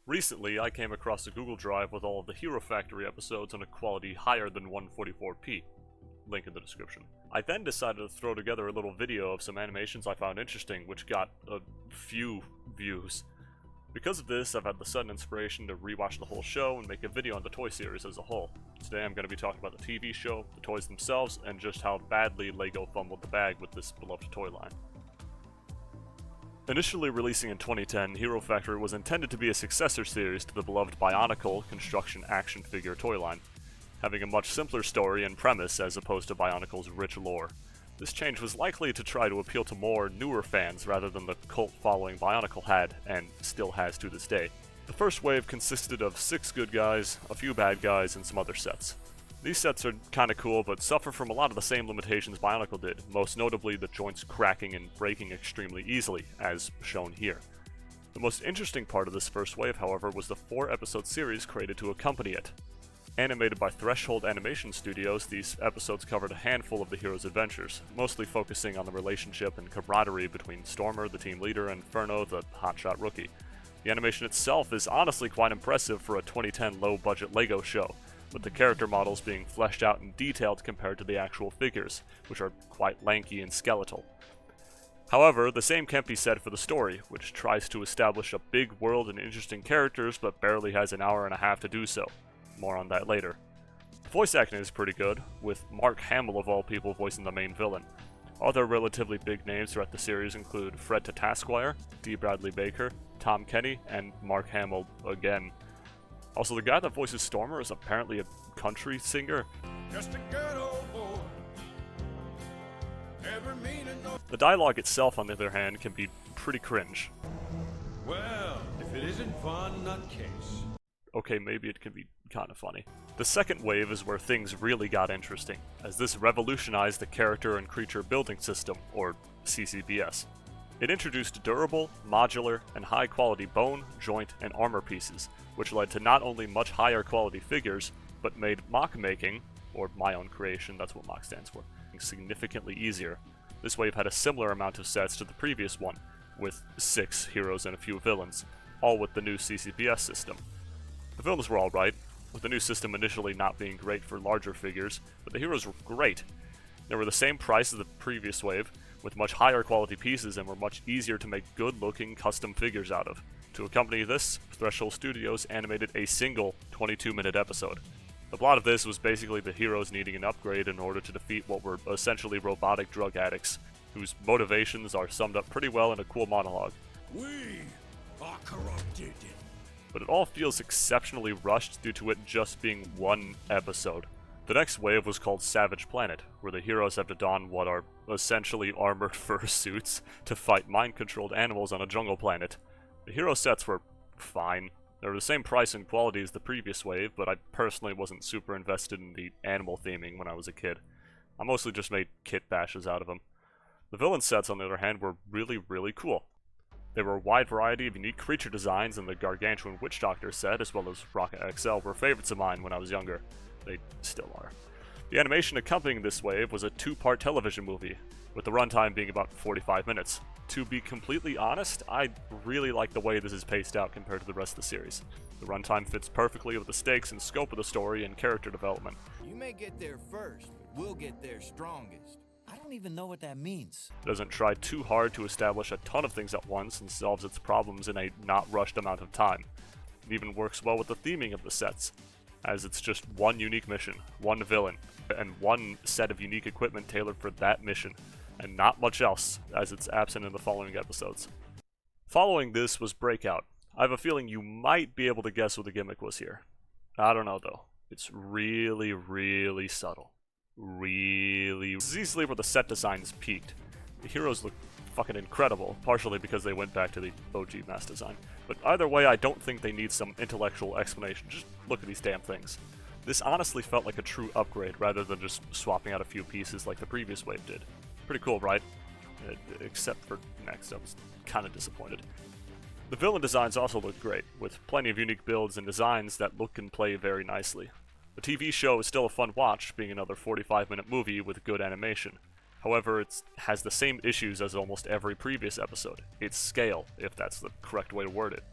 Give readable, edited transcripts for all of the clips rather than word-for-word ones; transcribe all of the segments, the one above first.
Recently, I came across a Google Drive with all of the Hero Factory episodes on a quality higher than 144p. Link in the description. I then decided to throw together a little video of some animations I found interesting, which got a few views. Because of this, I've had the sudden inspiration to rewatch the whole show and make a video on the toy series as a whole. Today I'm going to be talking about the TV show, the toys themselves, and just how badly LEGO fumbled the bag with this beloved toy line. Initially releasing in 2010, Hero Factory was intended to be a successor series to the beloved Bionicle construction action figure toy line, having a much simpler story and premise as opposed to Bionicle's rich lore. This change was likely to try to appeal to more newer fans rather than the cult following Bionicle had, and still has to this day. The first wave consisted of 6 good guys, a few bad guys, and some other sets. These sets are kinda cool, but suffer from a lot of the same limitations Bionicle did, most notably the joints cracking and breaking extremely easily, as shown here. The most interesting part of this first wave, however, was the 4-episode series created to accompany it. Animated by Threshold Animation Studios, these episodes covered a handful of the heroes' adventures, mostly focusing on the relationship and camaraderie between Stormer, the team leader, and Inferno, the hotshot rookie. The animation itself is honestly quite impressive for a 2010 low-budget LEGO show, with the character models being fleshed out and detailed compared to the actual figures, which are quite lanky and skeletal. However, the same can't be said for the story, which tries to establish a big world and interesting characters, but barely has an hour and a half to do so. More on that later. The voice acting is pretty good, with Mark Hamill of all people voicing the main villain. Other relatively big names throughout the series include Fred Tatasquire, D. Bradley Baker, Tom Kenny, and Mark Hamill again. Also, the guy that voices Stormer is apparently a country singer. Just a good old boy. The dialogue itself, on the other hand, can be pretty cringe. Well, if it isn't Von Nutcase. Okay, maybe it can be kind of funny. The second wave is where things really got interesting, as this revolutionized the character and creature building system, or CCBS. It introduced durable, modular, and high-quality bone, joint, and armor pieces, which led to not only much higher quality figures, but made mock making, or my own creation, that's what mock stands for, significantly easier. This wave had a similar amount of sets to the previous one, with 6 heroes and a few villains, all with the new CCBS system. The villains were alright, with the new system initially not being great for larger figures, but the heroes were great. They were the same price as the previous wave, with much higher quality pieces and were much easier to make good-looking custom figures out of. To accompany this, Threshold Studios animated a single 22-minute episode. The plot of this was basically the heroes needing an upgrade in order to defeat what were essentially robotic drug addicts, whose motivations are summed up pretty well in a cool monologue. We are corrupted. But it all feels exceptionally rushed due to it just being one episode. The next wave was called Savage Planet, where the heroes have to don what are essentially armored fursuits to fight mind-controlled animals on a jungle planet. The hero sets were fine. They were the same price and quality as the previous wave, but I personally wasn't super invested in the animal theming when I was a kid. I mostly just made kit bashes out of them. The villain sets, on the other hand, were really cool. There were a wide variety of unique creature designs, and the Gargantuan Witch Doctor set, as well as Rocket XL, were favorites of mine when I was younger. They still are. The animation accompanying this wave was a 2-part television movie, with the runtime being about 45 minutes. To be completely honest, I really like the way this is paced out compared to the rest of the series. The runtime fits perfectly with the stakes and scope of the story and character development. You may get there first, but we'll get there strongest. I don't even know what that means. It doesn't try too hard to establish a ton of things at once and solves its problems in a not rushed amount of time. It even works well with the theming of the sets, as it's just one unique mission, one villain, and one set of unique equipment tailored for that mission, and not much else, as it's absent in the following episodes. Following this was Breakout. I have a feeling you might be able to guess what the gimmick was here. I don't know though. It's really subtle. This is easily where the set designs peaked. The heroes look fucking incredible, partially because they went back to the OG mass design. But either way, I don't think they need some intellectual explanation. Just look at these damn things. This honestly felt like a true upgrade rather than just swapping out a few pieces like the previous wave did. Pretty cool, right? Except for next, I was kinda disappointed. The villain designs also look great, with plenty of unique builds and designs that look and play very nicely. The TV show is still a fun watch, being another 45-minute movie with good animation. However, it has the same issues as almost every previous episode. Its scale, if that's the correct way to word it.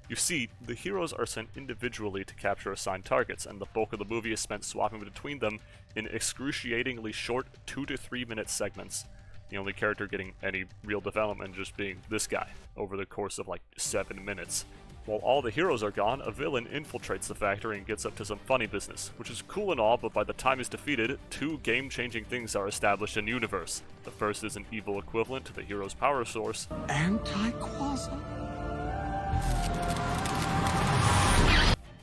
You see, the heroes are sent individually to capture assigned targets, and the bulk of the movie is spent swapping between them in excruciatingly short 2 to 3 minute segments. The only character getting any real development just being this guy, over the course of like 7 minutes. While all the heroes are gone, a villain infiltrates the factory and gets up to some funny business, which is cool and all, but by the time he's defeated, 2 game-changing things are established in universe. The first is an evil equivalent to the hero's power source. Anti-Quasar?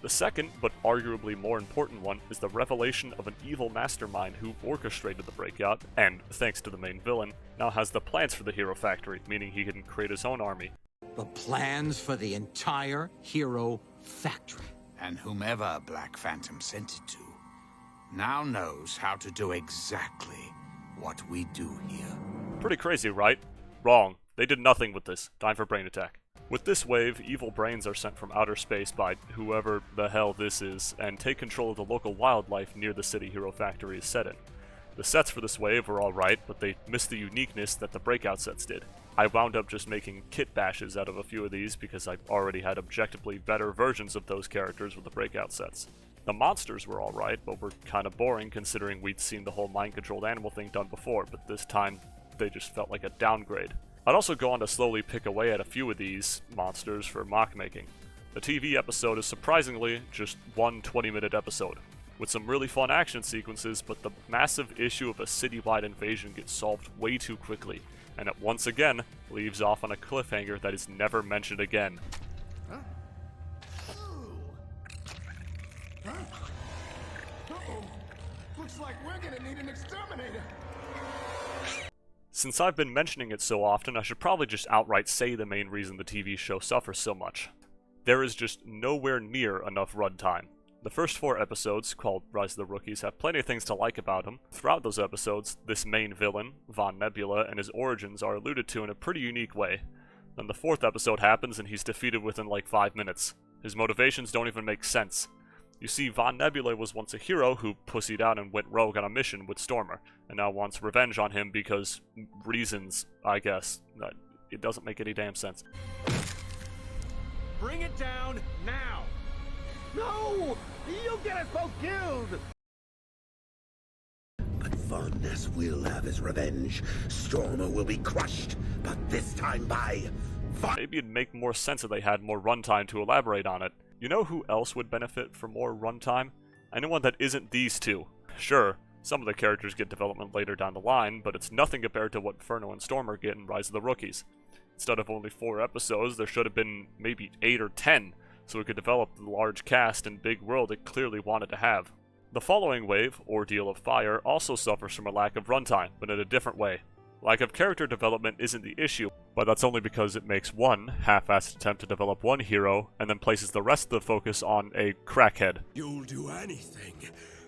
The second, but arguably more important one, is the revelation of an evil mastermind who orchestrated the breakout, and, thanks to the main villain, now has the plans for the hero factory, meaning he can create his own army. The plans for the entire hero factory. And whomever Black Phantom sent it to now knows how to do exactly what we do here. Pretty crazy, right? Wrong. They did nothing with this. Time for brain attack. With this wave, evil brains are sent from outer space by whoever the hell this is, and take control of the local wildlife near the city Hero Factory is set in. The sets for this wave were alright, but they missed the uniqueness that the Breakout sets did. I wound up just making kit bashes out of a few of these because I already had objectively better versions of those characters with the Breakout sets. The monsters were alright, but were kinda boring considering we'd seen the whole mind-controlled animal thing done before, but this time they just felt like a downgrade. I'd also go on to slowly pick away at a few of these monsters for mock making. The TV episode is surprisingly just one 20-minute episode, with some really fun action sequences, but the massive issue of a citywide invasion gets solved way too quickly, and it once again leaves off on a cliffhanger that is never mentioned again. Looks like we're gonna need an exterminator. Since I've been mentioning it so often, I should probably just outright say the main reason the TV show suffers so much. There is just nowhere near enough runtime. The first 4 episodes, called Rise of the Rookies, have plenty of things to like about them. Throughout those episodes, this main villain, Von Nebula, and his origins are alluded to in a pretty unique way. Then the 4th episode happens and he's defeated within like 5 minutes. His motivations don't even make sense. You see, Von Nebula was once a hero who pussied out and went rogue on a mission with Stormer, and now wants revenge on him because reasons, I guess. It doesn't make any damn sense. Bring it down now. No! You'll get us both killed! But Von Ness will have his revenge. Stormer will be crushed, but this time by Von... Maybe it'd make more sense if they had more runtime to elaborate on it. You know who else would benefit from more runtime? Anyone that isn't these two. Sure, some of the characters get development later down the line, but it's nothing compared to what Inferno and Stormer get in Rise of the Rookies. Instead of only 4 episodes, there should have been maybe 8 or 10, so it could develop the large cast and big world it clearly wanted to have. The following wave, Ordeal of Fire, also suffers from a lack of runtime, but in a different way. Lack of character development isn't the issue, but that's only because it makes one half-assed attempt to develop one hero, and then places the rest of the focus on a crackhead. You'll do anything,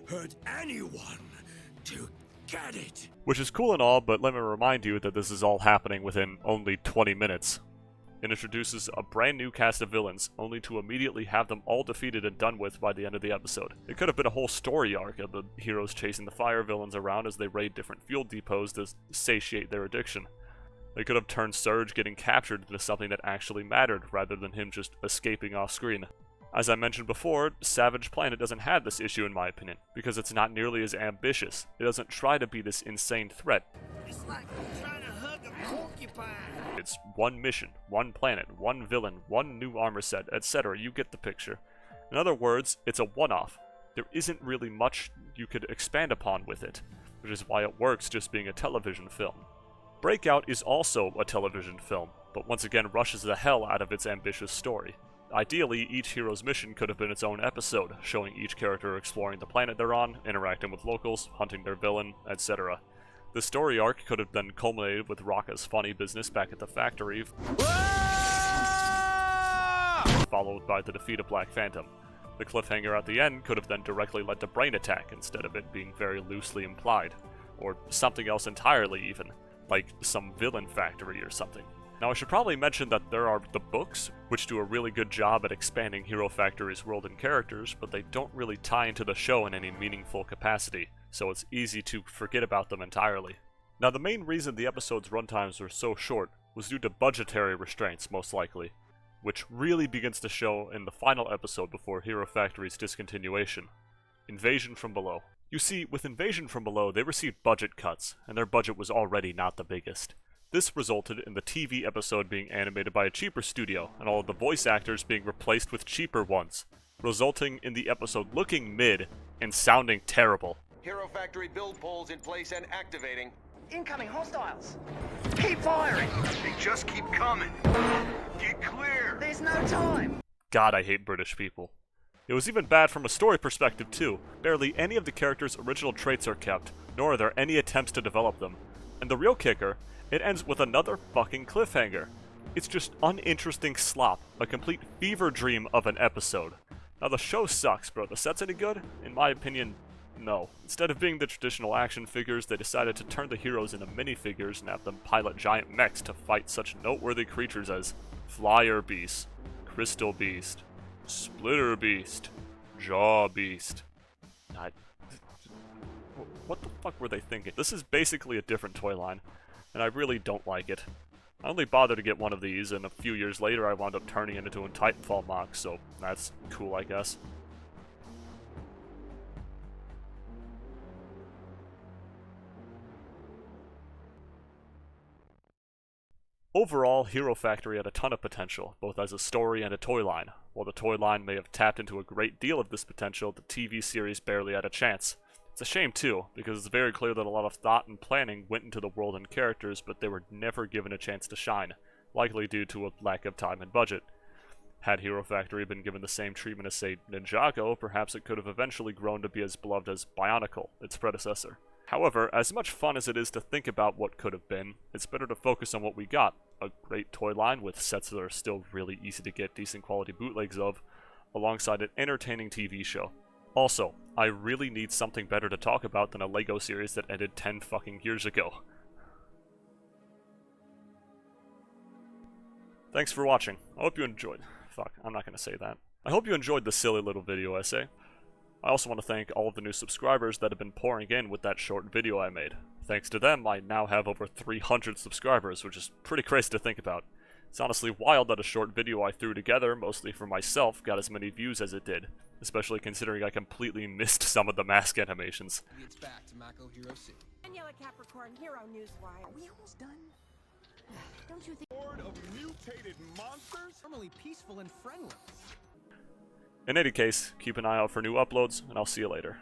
hurt anyone, to get it. Which is cool and all, but let me remind you that this is all happening within only 20 minutes. It introduces a brand new cast of villains, only to immediately have them all defeated and done with by the end of the episode. It could have been a whole story arc of the heroes chasing the fire villains around as they raid different fuel depots to satiate their addiction. They could have turned Surge getting captured into something that actually mattered, rather than him just escaping off screen. As I mentioned before, Savage Planet doesn't have this issue in my opinion, because it's not nearly as ambitious. It doesn't try to be this insane threat. It's like trying to hug a porcupine. It's one mission, one planet, one villain, one new armor set, etc. You get the picture. In other words, it's a one-off. There isn't really much you could expand upon with it, which is why it works just being a television film. Breakout is also a television film, but once again rushes the hell out of its ambitious story. Ideally, each hero's mission could have been its own episode, showing each character exploring the planet they're on, interacting with locals, hunting their villain, etc. The story arc could have then culminated with Rocka's funny business back at the factory, followed by the defeat of Black Phantom. The cliffhanger at the end could have then directly led to Brain Attack instead of it being very loosely implied, or something else entirely even, like some villain factory or something. Now I should probably mention that there are the books, which do a really good job at expanding Hero Factory's world and characters, but they don't really tie into the show in any meaningful capacity, so it's easy to forget about them entirely. Now the main reason the episode's runtimes were so short was due to budgetary restraints, most likely. which really begins to show in the final episode before Hero Factory's discontinuation. Invasion from Below. You see, with Invasion from Below, they received budget cuts, and their budget was already not the biggest. This resulted in the TV episode being animated by a cheaper studio, and all of the voice actors being replaced with cheaper ones, resulting in the episode looking mid and sounding terrible. Hero Factory build poles in place and activating. Incoming hostiles! Keep firing! They just keep coming. Get clear! There's no time! God, I hate British people. It was even bad from a story perspective too. Barely any of the characters' original traits are kept, nor are there any attempts to develop them. And the real kicker, it ends with another fucking cliffhanger. It's just uninteresting slop, a complete fever dream of an episode. Now the show sucks, bro. The set's any good? In my opinion, no. Instead of being the traditional action figures, they decided to turn the heroes into minifigures and have them pilot giant mechs to fight such noteworthy creatures as Flyer Beast, Crystal Beast, Splitter Beast, Jaw Beast. What the fuck were they thinking? This is basically a different toy line, and I really don't like it. I only bothered to get one of these, and a few years later I wound up turning it into a Titanfall mock, so that's cool, I guess. Overall, Hero Factory had a ton of potential, both as a story and a toy line. While the toy line may have tapped into a great deal of this potential, the TV series barely had a chance. It's a shame too, because it's very clear that a lot of thought and planning went into the world and characters, but they were never given a chance to shine, likely due to a lack of time and budget. Had Hero Factory been given the same treatment as, say, Ninjago, perhaps it could have eventually grown to be as beloved as Bionicle, its predecessor. However, as much fun as it is to think about what could have been, it's better to focus on what we got. A great toy line with sets that are still really easy to get decent quality bootlegs of, alongside an entertaining TV show. Also, I really need something better to talk about than a LEGO series that ended 10 fucking years ago. Thanks for watching. I hope you enjoyed. Fuck, I'm not gonna say that. I hope you enjoyed the silly little video essay. I also want to thank all of the new subscribers that have been pouring in with that short video I made. Thanks to them, I now have over 300 subscribers, which is pretty crazy to think about. It's honestly wild that a short video I threw together, mostly for myself, got as many views as it did, especially considering I completely missed some of the mask animations. It's back to Mako Hero City. Daniela Capricorn, Hero Newswire. Are we almost done? Don't you think? Horde of mutated monsters? Normally peaceful and friendly. In any case, keep an eye out for new uploads, and I'll see you later.